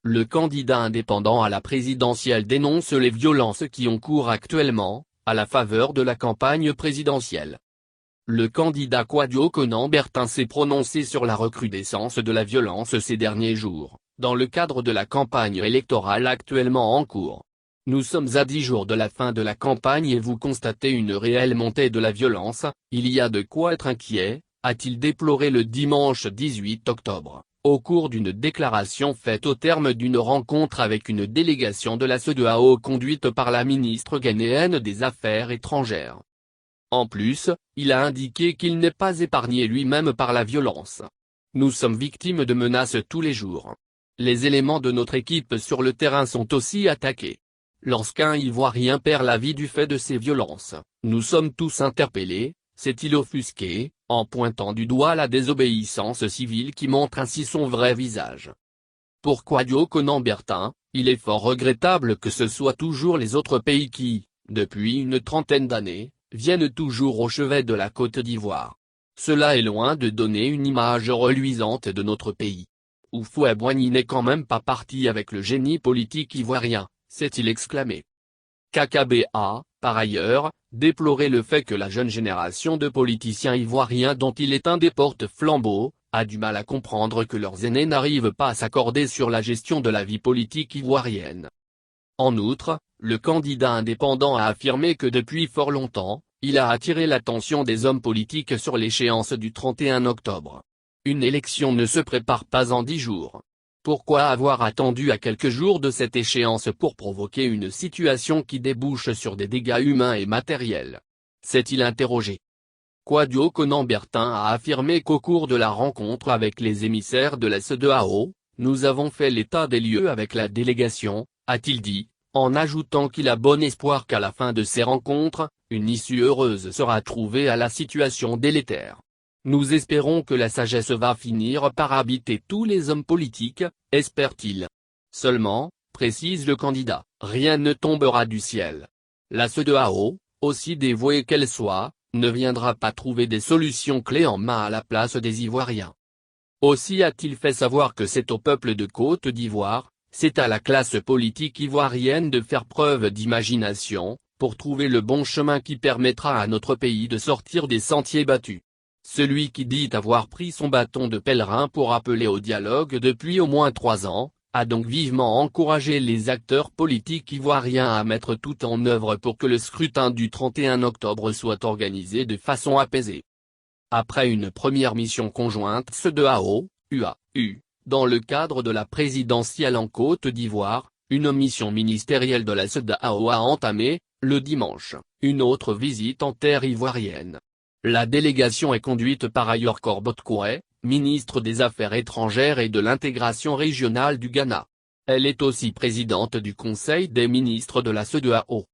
Le candidat indépendant à la présidentielle dénonce les violences qui ont cours actuellement, à la faveur de la campagne présidentielle. Le candidat Kwadwo Konan-Bertin s'est prononcé sur la recrudescence de la violence ces derniers jours, dans le cadre de la campagne électorale actuellement en cours. Nous sommes à 10 jours de la fin de la campagne et vous constatez une réelle montée de la violence, il y a de quoi être inquiet, a-t-il déploré le dimanche 18 octobre, au cours d'une déclaration faite au terme d'une rencontre avec une délégation de la CEDEAO conduite par la ministre ghanéenne des Affaires étrangères. En plus, il a indiqué qu'il n'est pas épargné lui-même par la violence. Nous sommes victimes de menaces tous les jours. Les éléments de notre équipe sur le terrain sont aussi attaqués. Lorsqu'un Ivoirien perd la vie du fait de ces violences, nous sommes tous interpellés, s'est-il offusqué, en pointant du doigt la désobéissance civile qui montre ainsi son vrai visage. Pour Kwadwo Konan-Bertin, il est fort regrettable que ce soit toujours les autres pays qui, depuis une trentaine d'années, viennent toujours au chevet de la Côte d'Ivoire. Cela est loin de donner une image reluisante de notre pays. Houphouët-Boigny n'est quand même pas parti avec le génie politique ivoirien, s'est-il exclamé. KKB a, par ailleurs, déploré le fait que la jeune génération de politiciens ivoiriens dont il est un des porte-flambeaux, a du mal à comprendre que leurs aînés n'arrivent pas à s'accorder sur la gestion de la vie politique ivoirienne. En outre, le candidat indépendant a affirmé que depuis fort longtemps, il a attiré l'attention des hommes politiques sur l'échéance du 31 octobre. Une élection ne se prépare pas en 10 jours. Pourquoi avoir attendu à quelques jours de cette échéance pour provoquer une situation qui débouche sur des dégâts humains et matériels? S'est-il interrogé. Kwadwo Konan-Bertin a affirmé qu'au cours de la rencontre avec les émissaires de la CEDEAO, nous avons fait l'état des lieux avec la délégation, a-t-il dit, en ajoutant qu'il a bon espoir qu'à la fin de ces rencontres, une issue heureuse sera trouvée à la situation délétère. Nous espérons que la sagesse va finir par habiter tous les hommes politiques, espère-t-il. Seulement, précise le candidat, rien ne tombera du ciel. La CEDEAO, aussi dévouée qu'elle soit, ne viendra pas trouver des solutions clés en main à la place des Ivoiriens. Aussi a-t-il fait savoir que c'est au peuple de Côte d'Ivoire, c'est à la classe politique ivoirienne de faire preuve d'imagination, pour trouver le bon chemin qui permettra à notre pays de sortir des sentiers battus. Celui qui dit avoir pris son bâton de pèlerin pour appeler au dialogue depuis au moins 3 ans, a donc vivement encouragé les acteurs politiques ivoiriens à mettre tout en œuvre pour que le scrutin du 31 octobre soit organisé de façon apaisée. Après une première mission conjointe CEDEAO, UAU, dans le cadre de la présidentielle en Côte d'Ivoire, une mission ministérielle de la CEDEAO a entamé, le dimanche, une autre visite en terre ivoirienne. La délégation est conduite par Ayor Korbot-Kouré, ministre des Affaires étrangères et de l'intégration régionale du Ghana. Elle est aussi présidente du Conseil des ministres de la CEDEAO.